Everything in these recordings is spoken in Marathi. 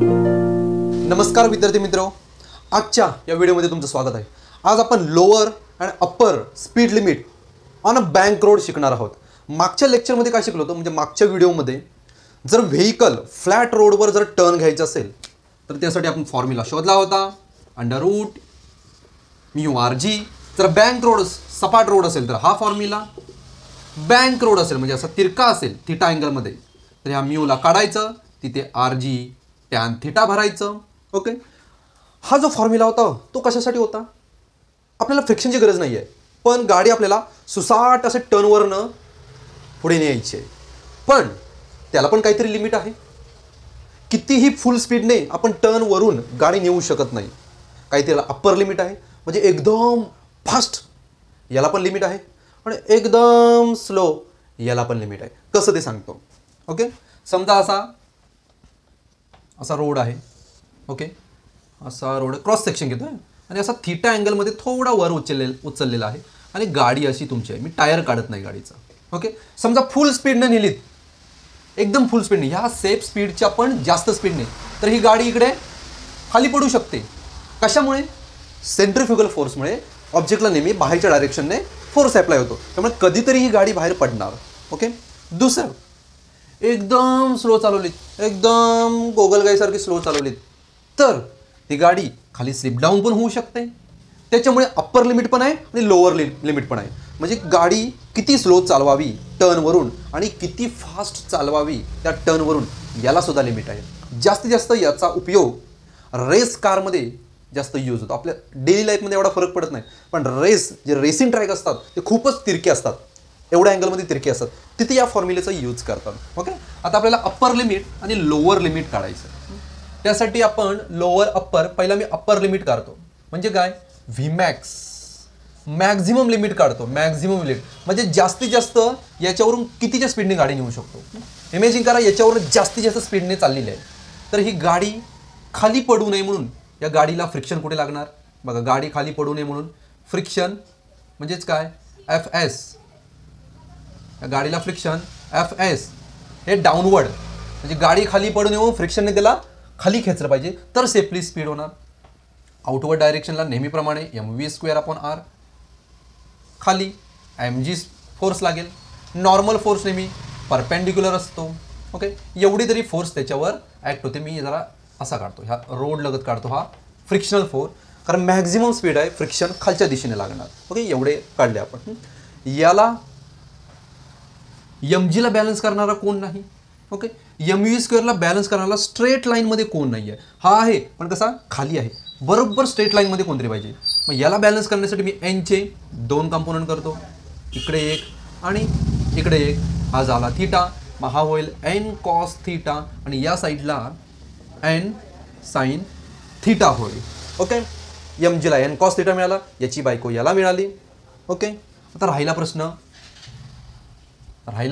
नमस्कार विद्यार्थी मित्र, आजच्या या व्हिडिओमध्ये तुमचं स्वागत आहे। आज आपण lower and upper speed limit on a bank road शिकणार आहोत। मागच्या लेक्चरमध्ये काय शिकलो होतो, म्हणजे मागच्या व्हिडिओमध्ये जर व्हेइकल फ्लॅट रोडवर जर टर्न घ्यायचं असेल तर त्यासाठी आपण फॉर्म्युला शोधला होता, under root mu R G. जर बँक रोड सपाट रोड असेल तर हा फॉर्म्युला, बँक रोड असेल म्हणजे असा तिरका असेल थिटा अँगलमध्ये तर ह्या म्यूला काढायचं, तिथे आर जी टॅन थिटा भरायचं। ओके, हा जो फॉर्म्युला होता तो कशासाठी होता? आपल्याला फ्रिक्शनची गरज नाही आहे, पण गाडी आपल्याला सुसाट असे टर्नवरनं पुढे न्यायची आहे, पण त्याला पण काहीतरी लिमिट आहे। कितीही फुल स्पीडने आपण टर्नवरून गाडी नेऊ शकत नाही। काहीतरी अप्पर लिमिट आहे, म्हणजे एकदम फास्ट याला पण लिमिट आहे आणि एकदम स्लो याला पण लिमिट आहे। कसं ते सांगतो। ओके, समजा असा रोड आहे। ओके, असा रोड क्रॉस सेक्शन घेतो आणि असा थिटा अँगलमध्ये थोडा वर उचललेला आहे आणि गाडी अशी तुमची आहे। मी टायर काढत नाही गाडीचा। ओके, समजा फुल स्पीडने नेलीत, एकदम फुल स्पीडने, ह्या सेफ स्पीडच्या पण जास्त स्पीडने, तर ही गाडी इकडे खाली पडू शकते। कशामुळे? सेंट्रिफ्युगल फोर्समुळे ऑब्जेक्टला नेहमी बाहेरच्या डायरेक्शनने फोर्स अप्लाय होतो, त्यामुळे कधीतरी ही गाडी बाहेर पडणार। ओके, दुसरं, एकदम स्लो चालवलीत, एकदम गोगलगाईसारखी स्लो चालवलीत तर ती गाडी खाली स्लिप डाऊन पण होऊ शकते। त्याच्यामुळे अप्पर लिमिट पण आहे आणि लोअर लिमिट पण आहे। म्हणजे गाडी किती स्लो चालवावी टर्नवरून आणि किती फास्ट चालवावी त्या टर्नवरून याला सुद्धा लिमिट आहे। जास्तीत जास्त याचा उपयोग रेस कारमध्ये जास्त यूज होतो। आपल्या डेली लाईफमध्ये एवढा फरक पडत नाही, पण जे रेसिंग ट्रॅक असतात ते खूपच तिरके असतात, एवढ्या अँगलमध्ये तिरके असतात, तिथे या फॉर्म्युलेचा यूज करतात। ओके, आता आपल्याला अप्पर लिमिट आणि लोअर लिमिट काढायचं। त्यासाठी आपण लोअर अप्पर, पहिला मी अप्पर लिमिट काढतो, म्हणजे काय, व्ही मॅक्स, मॅक्झिमम लिमिट काढतो। मॅक्झिमम लिमिट म्हणजे जास्तीत जास्त याच्यावरून कितीच्या स्पीडने गाडी नेऊ शकतो। इमेजिन करा याच्यावरून जास्तीत जास्त स्पीडने चाललेली आहे, तर ही गाडी खाली पडू नये म्हणून या गाडीला फ्रिक्शन कुठे लागणार? बघा, गाडी खाली पडू नये म्हणून फ्रिक्शन म्हणजेच काय, एफ एस, या गाडीला फ्रिक्शन एफ एस हे डाऊनवर्ड, म्हणजे गाडी खाली पडू नये म्हणून फ्रिक्शनने त्याला खाली खेचलं पाहिजे तर सेफली स्पीड होणार। आउटवर्ड डायरेक्शनला नेहमीप्रमाणे mv²/r, खाली mg फोर्स लागेल। नॉर्मल फोर्स नेहमी परपेंडिक्युलर असतो। ओके, एवढी तरी फोर्स त्याच्यावर ॲक्ट होते। मी जरा असा काढतो, ह्या रोड लगत काढतो, हा फ्रिक्शनल फोर्स, कारण मॅक्झिमम स्पीड आहे, फ्रिक्शन खालच्या दिशेने लागणार। ओके, एवढे काढले आपण। याला mgला बॅलन्स करणारा कोण नाही। ओके, mv² बॅलन्स करणारा स्ट्रेट लाईनमध्ये कोण नाही आहे, हा आहे पण कसा, खाली आहे, बरोबर स्ट्रेट लाईनमध्ये कोणतरी पाहिजे। मग याला बॅलन्स करण्यासाठी मी एनचे दोन कंपोनंट करतो, इकडे एक आणि इकडे एक, हा झाला थिटा, मग हा होईल एन कॉस थिटा आणि या साईडला एन साइन थिटा होईल। ओके, mgला एन कॉस थिटा मिळाला, याची बायको याला मिळाली। ओके, आता राहिला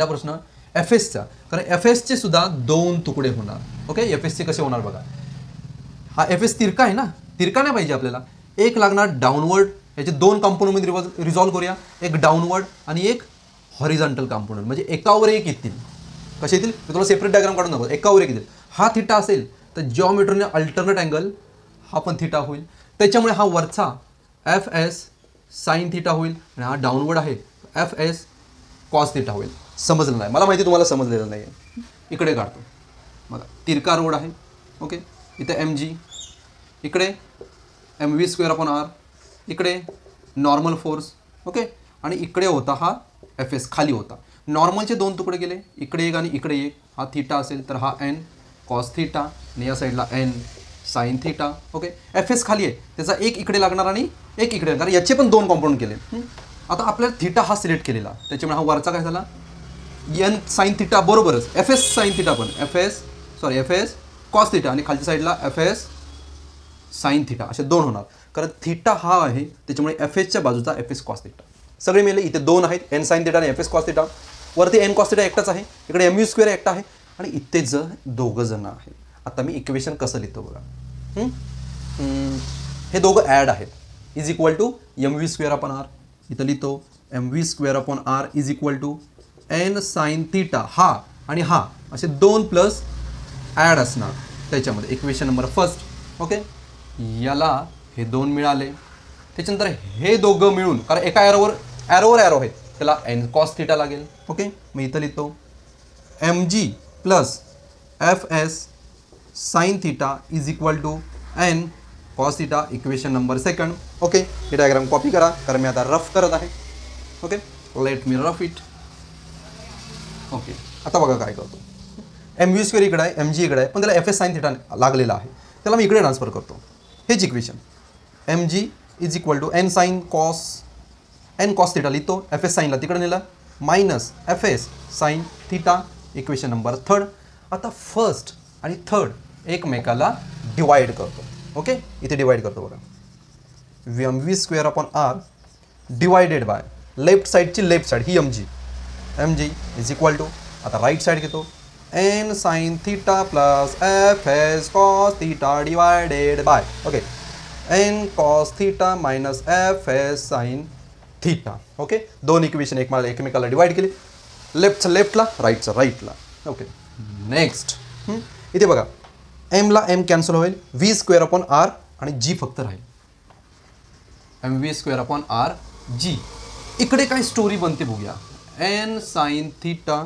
प्रश्न एफ एसचा, कारण एफ एसचे सुद्धा दोन तुकडे होणार। ओके, एफ एसचे कसे होणार बघा, हा एफ एस तिरका आहे ना, तिरका नाही पाहिजे आपल्याला, एक लागणार डाऊनवर्ड, याचे दोन कंपोनंटमध्ये रिझॉल्व करूया, एक डाऊनवर्ड आणि एक हॉरिझॉन्टल कंपोनंट, म्हणजे एकावर एक येतील। कसे येतील मी तुला सेपरेट डायग्राम काढून दाखवतो, एकावर एक येतील। हा थिटा असेल तर जॉमेट्रीने अल्टरनेट अँगल हा पण थिटा होईल, त्याच्यामुळे हा वरचा एफ एस साइन थिटा होईल आणि हा डाऊनवर्ड आहे एफ एस कॉस थिटा होईल। समजलं नाही, मला माहिती तुम्हाला समजलेलं नाही आहे। इकडे काढतो बघा, तिरका रोड आहे। ओके, इथे mg, इकडे mv²/r, इकडे नॉर्मल फोर्स। ओके, आणि इकडे होता हा एफ एस, खाली होता। नॉर्मलचे दोन तुकडे गेले, इकडे एक आणि इकडे एक, हा थिटा असेल तर हा एन कॉस थिटा आणि या साईडला N sine theta. Okay, F S खाली आहे, त्याचा एक इकडे लागणार आणि एक इकडे लागणार, याचे पण दोन कॉम्पोनंट केले। आता आपल्याला थिटा हा सिलेक्ट केलेला, त्याच्यामुळे हा वरचा काय झाला, एन साइन थिटा बरोबरच एफ एस साइन थिटा पण एफ एस कॉस थिटा आणि खालच्या साईडला एफ एस साइन थिटा, असे दोन होणार, कारण थिटा हा आहे त्याच्यामुळे एफ एसच्या बाजूचा एफ एस कॉस थिटा सगळे मिळले। इथे दोन आहेत, एन साइन थिटा आणि एफ एस कॉस थिटा, वरती एन कॉस थिटा एकटाच आहे, इकडे mv² एकटा आहे आणि इथे दोघं जण आहेत। आता मी इक्वेशन कसं लिहितो बघा, हे दोघं ॲड आहेत, इज इक्वल टू mv²/r, इथं लिहितो mv²/r is equal to N sine theta, हा आणि हा असे दोन प्लस ॲड असणार, त्याच्यामध्ये इक्वेशन नंबर फर्स्ट. ओके, याला हे 2 मिळाले. त्याच्यानंतर हे दोघं मिळून, कारण एका ॲरोवर ॲरो आहेत, त्याला एन कॉस थिटा लागेल. ओके, मी इथं लिहितो mg plus F S sine theta is equal to N cos theta, equation number second. Okay, ही डायग्राम कॉपी करा, कारण मी आता रफ करत आहे. Okay, let me rough it. Okay, आता बघा काय करतो. mv² इकडे आहे, mg इकडे आहे, पण त्याला एफ एस साइन थिटा लागलेला आहे, त्याला मी इकडे ट्रान्सफर करतो. हेच equation mg is equal to N cos theta लिहितो, एफ एस साईनला तिकडे नेला, minus F S sine theta, equation number third. आता फर्स्ट आणि थर्ड एकमेकाला डिवाइड करतो. ओके, इथे डिवाइड करतो बघा, mv² upon R divided by left साईडची लेफ्ट साईड ही mg इज इक्वल टू, आता राईट साईड घेतो, N sine theta plus F S cos theta divided by, okay, N cos theta minus F S sine theta. Okay, दोन इक्वेशन एकमेकाला डिवाइड केली, लेफ्टचं लेफ्टला, राईटचं राईटला. ओके, नेक्स्ट इथे बघा, एमला एम कॅन्सल होईल, v² अपॉन आर आणि जी फक्त राहील, mv² अपॉन आर जी. इकडे काय स्टोरी बनते बघूया. N sine theta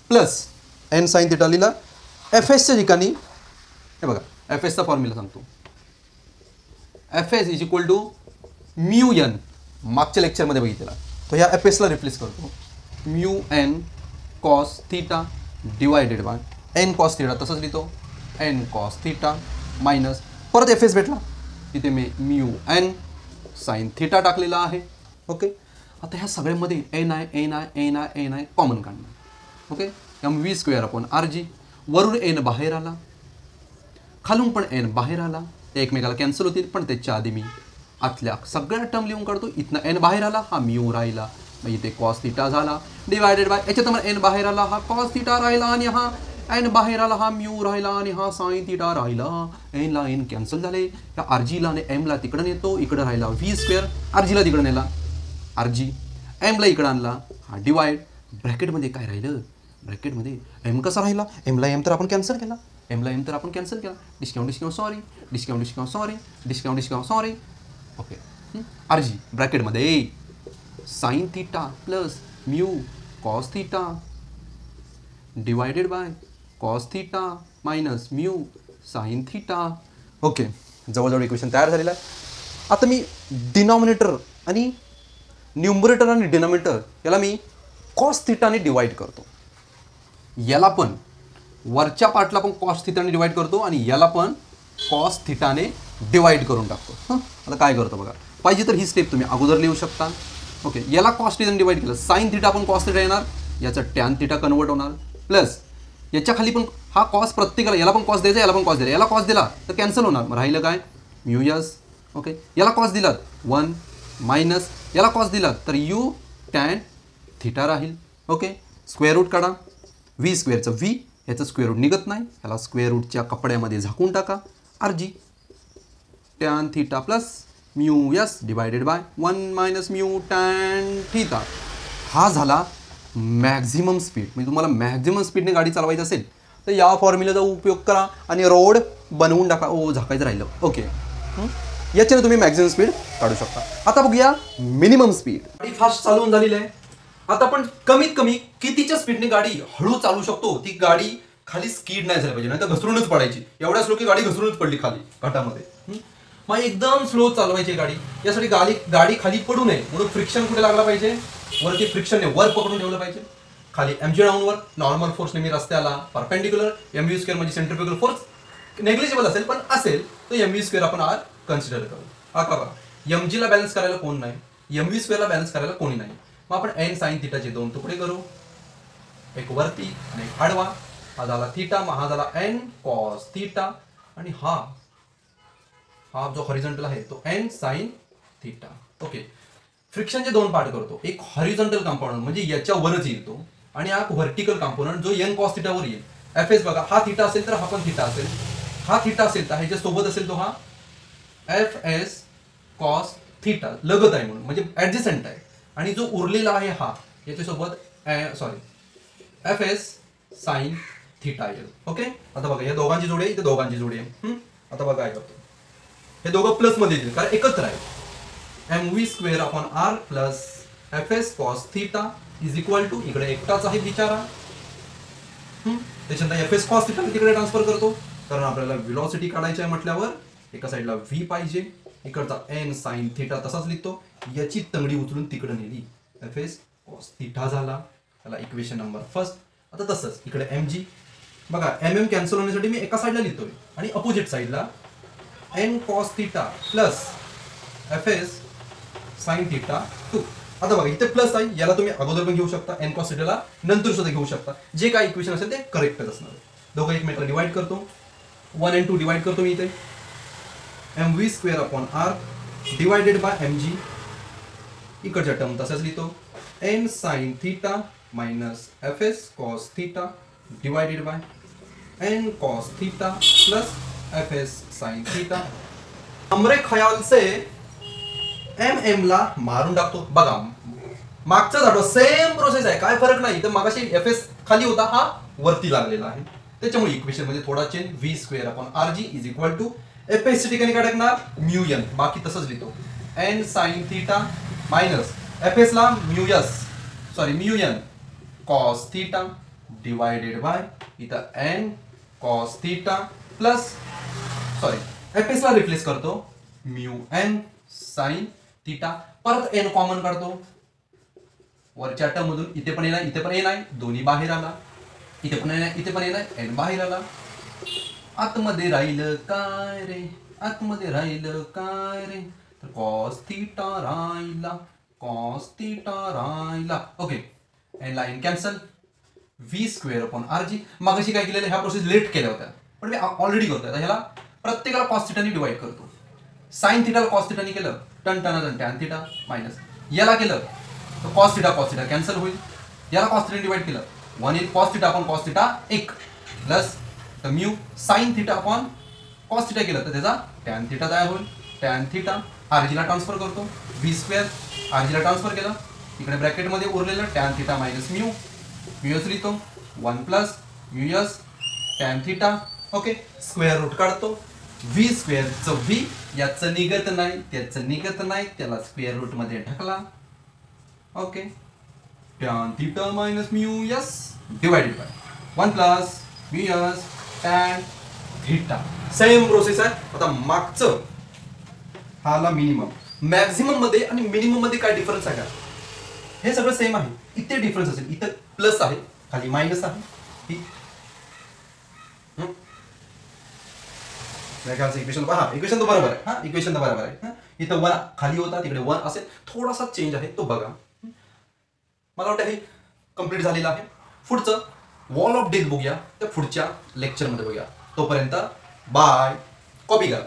plus N sine theta लिहिला, एफ एसच्या ठिकाणी हे बघा, एफ एसचा फॉर्म्युला सांगतो, F S is equal to mu N, मागच्या लेक्चरमध्ये बघितलेला, तो ह्या एफ एसला रिप्लेस करतो, mu N cos theta divided by N cos theta, तसंच लिहितो एन कॉस थिटा मायनस परत एफ एस भेटला, तिथे मी म्यू एन साइन थिटा टाकलेला आहे. ओके, आता ह्या सगळ्यामध्ये एन आय कॉमन काढणार. Okay, mv² upon R G, वरून एन बाहेर आला, खालून पण एन बाहेर आला, ते एकमेकाला कॅन्सल होतील, पण त्याच्या आधी मी आतल्या सगळ्या टर्म लिहून काढतो. इथनं एन बाहेर आला, हा म्यू राहिला, मग इथे कॉस थिटा झाला डिवायडेड बाय, याच्यात मला एन बाहेर आला, हा कॉस थिटा राहिला, आणि हा एन बाहेर आला, हा म्यू राहिला, आणि हा साइन थिटा राहिला. एनला एन कॅन्सल झाले, या आर जीला आणि एमला तिकडं नेतो, इकडं राहिला v², आर जीला तिकडं नेला आर जी, एमला इकडं आणला, हा डिवाइड, ब्रॅकेटमध्ये काय राहिलं, ब्रॅकेटमध्ये एम कसा राहिला, एमला एम तर आपण कॅन्सल केला, discount sorry. Okay, R G ब्रॅकेटमध्ये sine theta plus mu cos theta divided by cos theta minus mu sine theta. Okay, जवळजवळ इक्वेशन तयार झालेलं आहे. आता मी डिनॉमिनेटर आणि न्यूमरेटर आणि डिनॉमिनेटर याला मी कॉस थिटाने डिवाइड करतो, याला पण वरच्या पार्टला पण कॉस थिटाने डिवाइड करतो, आणि याला पण कॉस थिटाने डिवाइड करून टाकतो. आता काय करतो बघा, पाहिजे तर ही स्टेप तुम्ही अगोदर लिहू शकता. ओके, याला कॉस थिटाने डिवाइड केलं, साइन थिटा पण कॉस थिटा येणार, याचं टॅन थिटा कन्वर्ट होणार, प्लस याच्या खाली पण हा कॉस प्रत्येकाला, याला पण कॉस द्यायचा, याला पण कॉस द्यायला, याला कॉस दिला तर कॅन्सल होणार, मग राहिलं काय म्यू यस. ओके, याला कॉस दिलात 1 मायनस, याला कॉस दिलात तर यू टॅन थिटा राहील. ओके, स्क्वेअर रूट काढा, v² v, याचं स्क्वेअर रूट निघत नाही, याला स्क्वेअर रूटच्या कपड्यामध्ये झाकून टाका, R G tan theta plus mu S divided by 1 minus mu tan theta. हा झाला मॅक्झिमम स्पीड. म्हणजे तुम्हाला मॅक्झिमम स्पीडने गाडी चालवायची असेल तर या फॉर्म्युल्याचा उपयोग करा आणि रोड बनवून टाका. झाकायचं राहिलं. ओके, याच्याने तुम्ही मॅक्झिमम स्पीड काढू शकता. आता बघूया मिनिमम स्पीड. गाडी फास्ट चालवून झालेली आहे. आता आपण कमीत कमी कितीच्या स्पीडने गाडी हळू चालवू शकतो. ती गाडी खाली स्किड नाही झाली पाहिजे, नाही तर घसरूनच पडायची. एवढ्या स्लो की गाडी घसरूनच पडली खाली घाटामध्ये. मग एकदम स्लो चालवायची गाडी. यासाठी गाडी खाली पडू नये म्हणून फ्रिक्शन कुठे लागला पाहिजे, वरती फ्रिक्शनने वर पकडून ठेवलं पाहिजे. खाली mg डाऊनवर नॉर्मल फोर्स नेहमी रस्त्याला परपेंडिक्युलर, mv² म्हणजे सेंट्रिफ्युगल फोर्स नेग्लिजिबल असेल पण असेल तर mv² आपण आर कन्सिडर करू. आता बघा mg ला बॅलन्स करायला कोण नाही, mv² ला बॅलन्स करायला कोणी नाही. मग आपण n साइन थिटाचे दोन तुकडे करू, एक वरती आणि एक आडवा. हा झाला थिटा, मग हा झाला n कॉस थिटा, आणि हा जो हॉरिझॉन्टल आहे तो n साइन थिटा. ओके, फ्रिक्शनचे दोन पार्ट करतो. एक हॉरिझॉन्टल कंपोनंट म्हणजे याच्या वरच येईल तो, आणि हा व्हर्टिकल कंपोनंट जो n कॉस थिटावर येईल. एफ एस बघा, हा थिटा असेल तर हा पण थिटा असेल, हा थिटा असेल तर ह्याच्या सोबत असेल तो हा एफ एस कॉस थिटा लगत आहे म्हणून, म्हणजे ऍडजस्टंट आहे. आणि जो उरलेला आहे हा याच्यासोबत F S sine theta L. Okay, आता बघा या दोघांची जोडी आहे, इथे दोघांची जोडी आहे. आता बघा काय करतो, हे दोघं प्लस मध्ये येतील कारण एकत्र आहे. M V square upon R plus F S cos theta is equal to, इकडे एकटाच आहे बिचारा, त्याच्यानंतर एफ एस कॉस थीटा तिकडे ट्रान्सफर करतो कारण आपल्याला व्हेलॉसिटी काढायची आहे म्हटल्यावर एका साईडला व्ही पाहिजे, इकडचा एन साइन थीटा तसाच लिहितो, याची तंगडी उचलून तिकडे नेली, एफ एस कॉस थीटा झाला. त्याला इक्वेशन नंबर फर्स्ट. आता तसंच इकडे एम जी बघा, एम एम कॅन्सल होण्यासाठी मी एका साईडला लिहितोय आणि अपोजिट साईडला N cos theta plus F S sine theta 2. आता बघा इथे प्लस आहे, याला तुम्ही अगोदर पण घेऊ शकता, एन कॉस थीटाला नंतर सुद्धा घेऊ शकता, जे काय इक्वेशन असेल ते करेक्टच असणार. दोघं एकमेकाला डिवाइड करतो, 1 and 2 डिवाइड करतो मी इथे, M V square upon R divided by M G, इकडच्या टर्म तसंच लिहितो, N sine theta minus F S cos theta divided by N cos theta plus F S sine theta. हमरे ख्याल से एम एम ला मारून टाकतो. बघा मागचा आठवा सेम प्रोसेस आहे, काय फरक नाही. तर मागाशी एफ एस खाली होता, हा वरती लागलेला आहे, त्याच्यामुळे इक्वेशन मध्ये थोडा change. V square upon R G is equal to F S च्या ठिकाणी काय टाकणार, म्यू एन, बाकी तसंच लिहितो, N sine theta minus F S ला mu N cos theta divided by इथं N cos theta plus F S ला रिप्लेस करतो म्यू एन साइन थीटा, परत एन कॉमन काढतो वरच्या टर्म मधून, इथे पण येणार इथे पण येणार, दोन्ही बाहेर आला, इथे पण येणार इथे पण येणार, एन बाहेर आला. आतमध्ये राहिलं काय रे, आतमध्ये राहिलं काय रे, तर कॉस थीटा राहिला, कॉस थीटा राहिला. ओके, एन ला N cancel, V square upon R G. मागाशी काय केलेलं, ह्या प्रोसेस लेट केल्या होत्या पण मी ऑलरेडी करतोय. ह्याला प्रत्येकाला कॉस थीटानी डिवाइड करतो. साइन थीटाला कॉस थीटानी केलं, टन टॅन थीटा मायनस, याला केलं तर कॉस थीटा कॅन्सल होईल, याला कॉस थीटा डिवाइड केलं, 1 येईल, cos theta upon cos theta 1 plus तर mu sine theta upon cos theta केलं तर त्याचा टॅन थीटा तयार होईल. टॅन थीटा आरजीला ट्रान्सफर करतो, व्ही स्क्वेअर आरजीला ट्रान्सफर केलं, इकडे ब्रॅकेटमध्ये उरलेलं tan theta minus mu S लिहितो, 1 plus mu S tan theta. Okay, square root काढतो, व्ही स्क्वेअरचं व्ही, याचं निघत नाही त्याचं निघत नाही, त्याला स्क्वेअर रूट मध्ये ढकला. Okay, tan theta minus mu S divided by 1 plus mu S tan theta. Same process आहे. आता मागचं हाला मिनिमम, मॅक्झिमम मध्ये आणि मिनिमम मध्ये काय डिफरन्स आहे का, हे सगळं सेम आहे. इथे डिफरन्स असेल, इथं प्लस आहे, खाली मायनस आहे. इक्वेशन इक्वेशन तो बरोबर आहे, हा इक्वेशन तर बरोबर आहे. इथं 1 खाली होता, तिकडे 1 असेल, थोडासा चेंज आहे तो बघा. मला वाटतं हे कम्प्लीट झालेलं आहे. पुढचं वॉल ऑफ डेथ बघूया, त्या पुढच्या लेक्चरमध्ये बघूया. तोपर्यंत बाय. कॉपी करा.